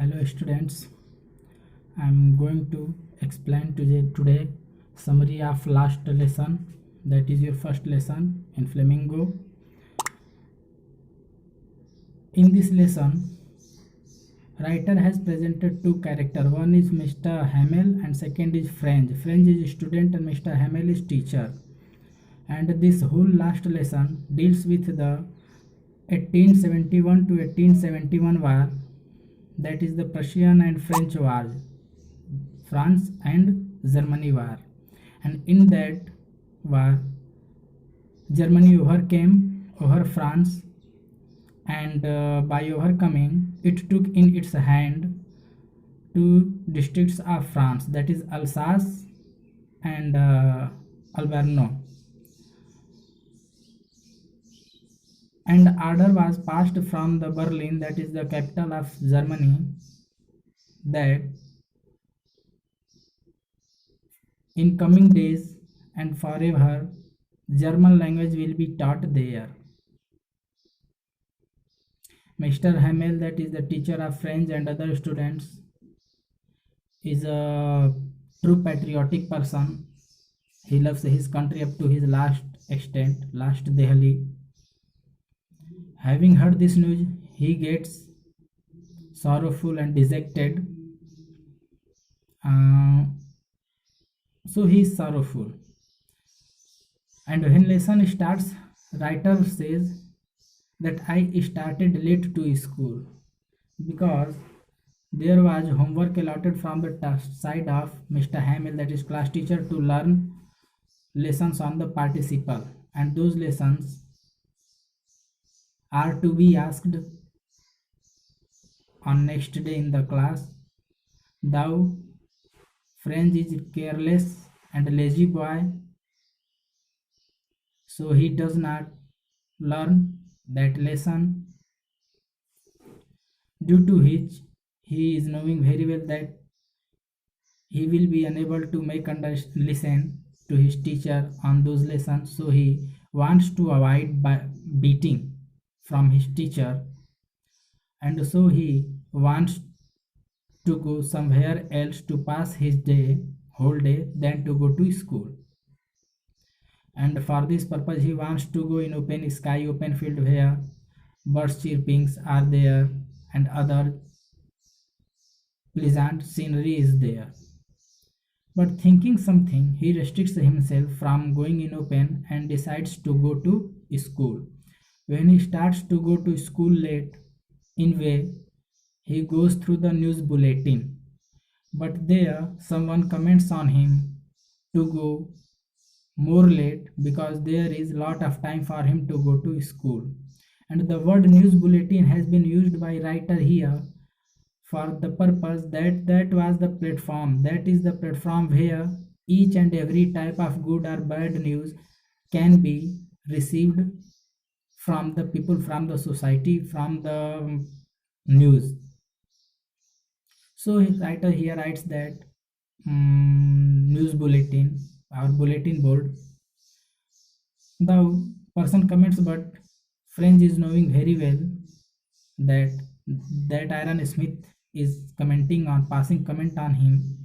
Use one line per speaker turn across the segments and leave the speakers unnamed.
Hello students, I am going to explain today summary of last lesson, that is your first lesson in Flamingo. In this lesson, writer has presented two characters. One is Mr. Hamel and second is French. French is student and Mr. Hamel is teacher. And this whole last lesson deals with the 1871 to 1871 war, that is the Prussian and French war, France and Germany war. And in that war, Germany overcame over France, and by overcoming, it took in its hand two districts of France, that is Alsace and Alverno. And order was passed from the Berlin, that is the capital of Germany, that in coming days and forever German language will be taught there. Mr. Hamel, that is the teacher of French and other students, is a true patriotic person. He loves his country up to his last extent, last Dehali. Having heard this news, he gets sorrowful and dejected. So he is sorrowful. And when lesson starts, writer says that I started late to school because there was homework allotted from the side of Mr. Hamel, that is class teacher, to learn lessons on the participle, and those lessons are to be asked on next day in the class. Thou French is careless and lazy boy, so he does not learn that lesson, due to which he is knowing very well that he will be unable to make listen to his teacher on those lessons. So he wants to avoid beating from his teacher, and so he wants to go somewhere else to pass his whole day than to go to school. And for this purpose he wants to go in open sky, open field, where birds chirpings are there and other pleasant scenery is there. But thinking something, he restricts himself from going in open and decides to go to school. When he starts to go to school late, in way he goes through the news bulletin, but there someone comments on him to go more late because there is lot of time for him to go to school. And the word news bulletin has been used by writer here for the purpose that was the platform, that is the platform where each and every type of good or bad news can be received from the people, from the society, from the news. So his writer here writes that news bulletin or bulletin board. The person comments, but French is knowing very well that Aaron Smith is commenting on, passing comment on him.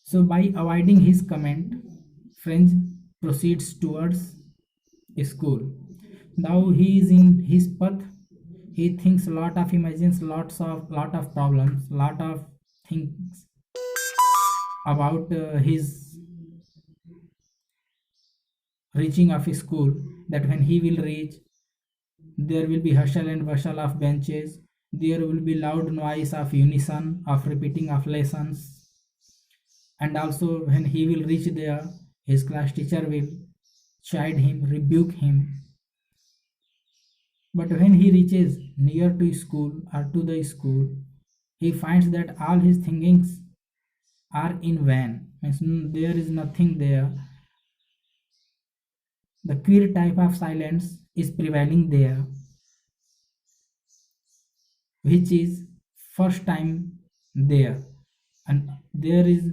So by avoiding his comment, French proceeds towards school. Now he is in his path. He thinks a lot of, imagines lot of problems, lot of things about his reaching of his school, that when he will reach, there will be hustle and bustle of benches, there will be loud noise of unison of repeating of lessons, and also when he will reach there, his class teacher will chide him, rebuke him. But when he reaches near to school or to the school, he finds that all his thinkings are in vain, means there is nothing there. The queer type of silence is prevailing there, which is first time there, and there is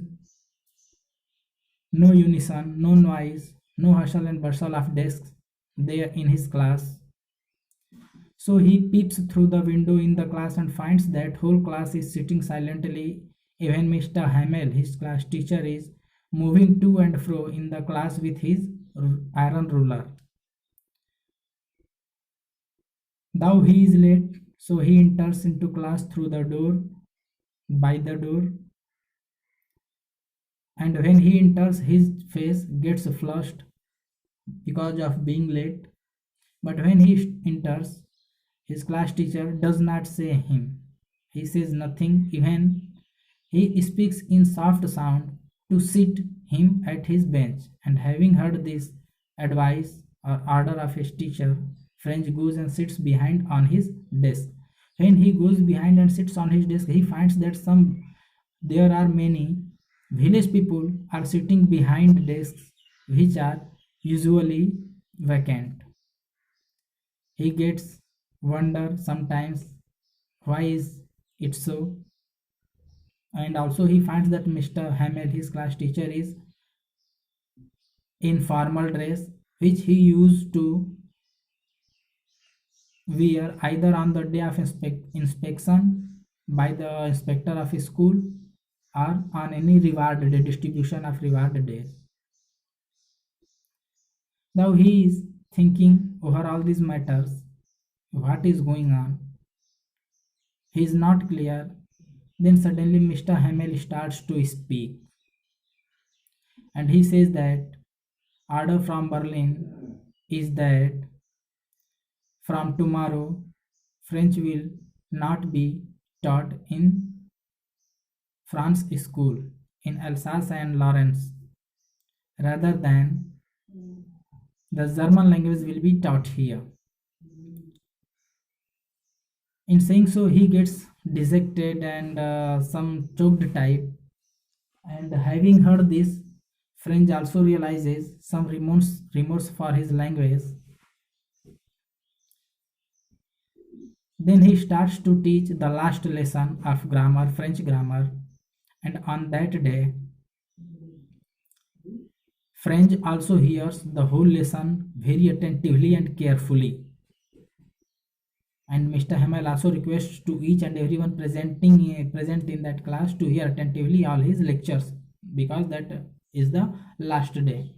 no unison, no noise, no hustle and bustle of desks there in his class. So he peeps through the window in the class and finds that whole class is sitting silently. Even Mr. Hamel, his class teacher, is moving to and fro in the class with his iron ruler. Though he is late, so he enters into class through the door, by the door, and when he enters, his face gets flushed because of being late. But when he enters, his class teacher does not say him. He says nothing, even he speaks in soft sound to sit him at his bench. And having heard this advice or order of his teacher, French goes and sits behind on his desk. When he goes behind and sits on his desk, he finds that there are many village people are sitting behind desks which are usually vacant. He gets wonder sometimes why is it so, and also he finds that Mr. Hamel, his class teacher, is in formal dress which he used to wear either on the day of inspection by the inspector of his school or on any reward day, distribution of reward days. Now he is thinking over all these matters, what is going on. He is not clear. Then suddenly Mr. Hamel starts to speak and he says that order from Berlin is that from tomorrow French will not be taught in France school in Alsace and Lorraine. Rather than the German language will be taught here. In saying so, he gets dejected and some choked type. And having heard this, French also realizes some remorse for his language. Then he starts to teach the last lesson of grammar, French grammar. And on that day, French also hears the whole lesson very attentively and carefully. And Mr. Hamel also requests to each and everyone present in that class to hear attentively all his lectures because that is the last day.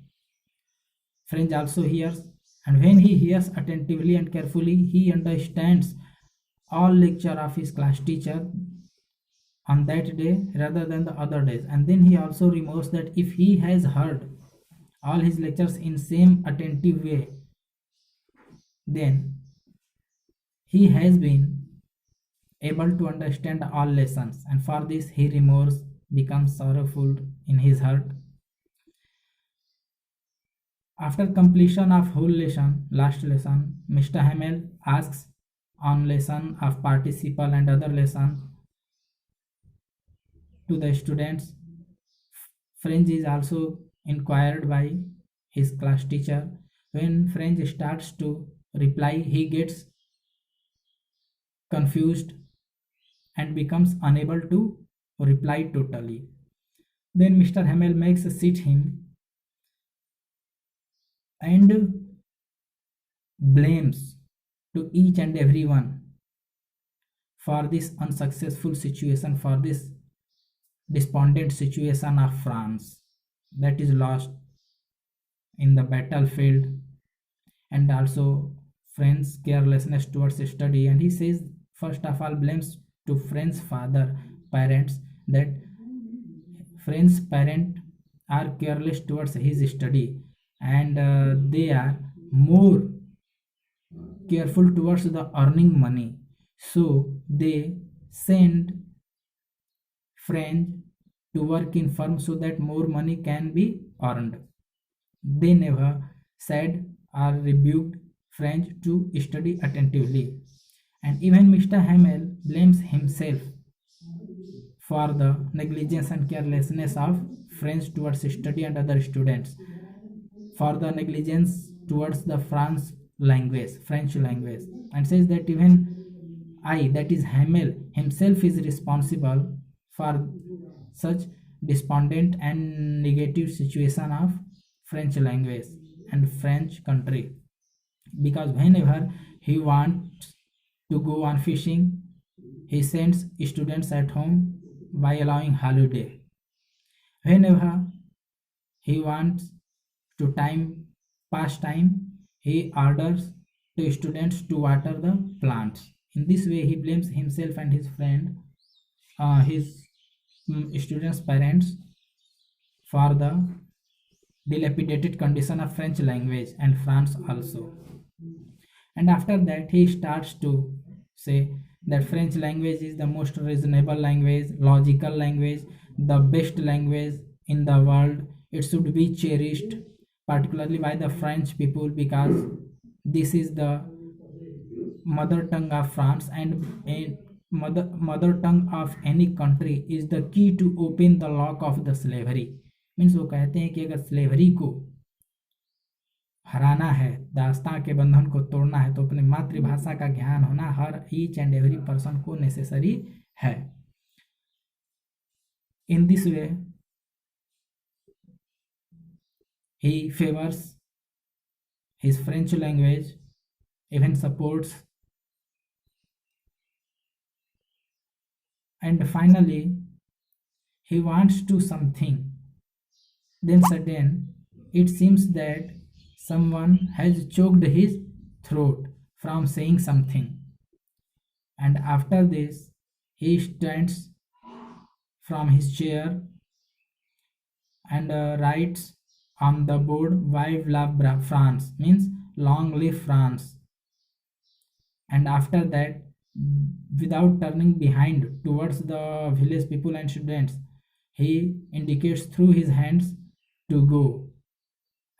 French also hears, and when he hears attentively and carefully, he understands all lecture of his class teacher on that day rather than the other days. And then he also remembers that if he has heard all his lectures in same attentive way, then he has been able to understand all lessons, and for this he remorse becomes sorrowful in his heart. After completion of whole lesson, last lesson, Mr. Hamel asks on lesson of participle and other lesson to the students. French is also inquired by his class teacher. When French starts to reply, he gets confused and becomes unable to reply totally. Then Mr. Hamel makes sit him and blames to each and everyone for this unsuccessful situation, for this despondent situation of France that is lost in the battlefield, and also France's carelessness towards study. And he says, first of all, blames to France's parents, that France's parents are careless towards his study, and they are more careful towards the earning money. So they send French to work in firm so that more money can be earned. They never said or rebuked French to study attentively. And even Mr. Hamel blames himself for the negligence and carelessness of French towards study and other students, for the negligence towards the French language, and says that even I, that is Hamel, himself is responsible for such despondent and negative situation of French language and French country, because whenever he wants to go on fishing. He sends students at home by allowing holiday. Whenever he wants to time pass time, he orders to students to water the plants. In this way, he blames himself and his friend, his students' parents, for the dilapidated condition of French language and France also. And after that, he starts to say that French language is the most reasonable language, logical language, the best language in the world. It should be cherished, particularly by the French people, because this is the mother tongue of France, and a mother tongue of any country is the key to open the lock of the slavery. Means वो कहते हैं कि अगर slavery को हराना है, दास्तां के बंधन को तोड़ना है, तो अपनी मातृभाषा का ज्ञान होना हर ईच एंड एवरी पर्सन को नेसेसरी है. In this way he favors his French language, even supports, and finally he wants to something. Then sudden it seems that someone has choked his throat from saying something, and after this he stands from his chair and writes on the board "Vive la France," means long live France. And after that, without turning behind towards the village people and students, he indicates through his hands to go,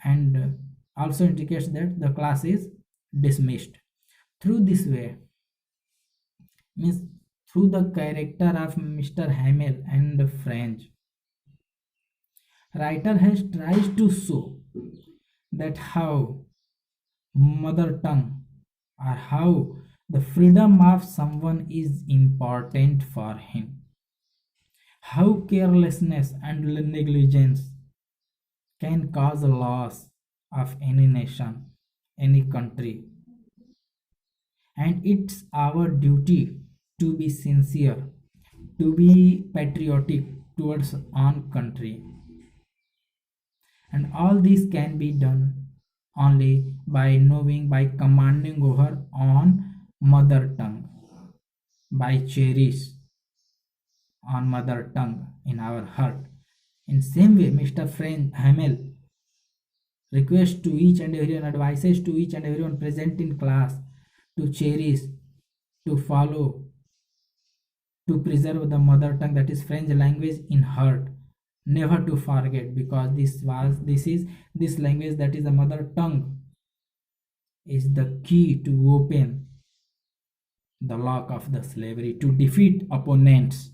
and also indicates that the class is dismissed. Through this way, means through the character of Mr. Hamel and French, writer has tried to show that how mother tongue, or how the freedom of someone is important for him, how carelessness and negligence can cause a loss of any nation, any country, and it's our duty to be sincere, to be patriotic towards our country. And all this can be done only by knowing, by commanding over on mother tongue, by cherish on mother tongue in our heart. In same way, Mr. Hamel requests to each and everyone, advises to each and everyone present in class to cherish, to follow, to preserve the mother tongue, that is French language, in heart, never to forget, because this language, that is the mother tongue, is the key to open the lock of the slavery, to defeat opponents.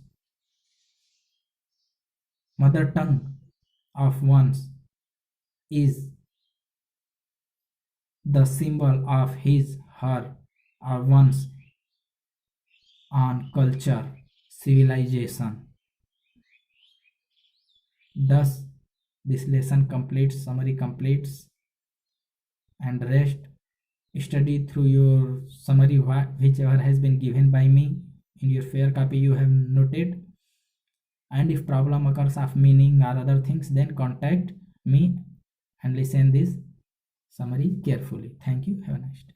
Mother tongue of one's is the symbol of his, her, or one's on culture, civilization. Thus, this lesson completes, summary completes, and rest study through your summary whichever has been given by me. In your fair copy you have noted, and if problem occurs of meaning or other things, then contact me and listen this summary carefully. Thank you. Have a nice day.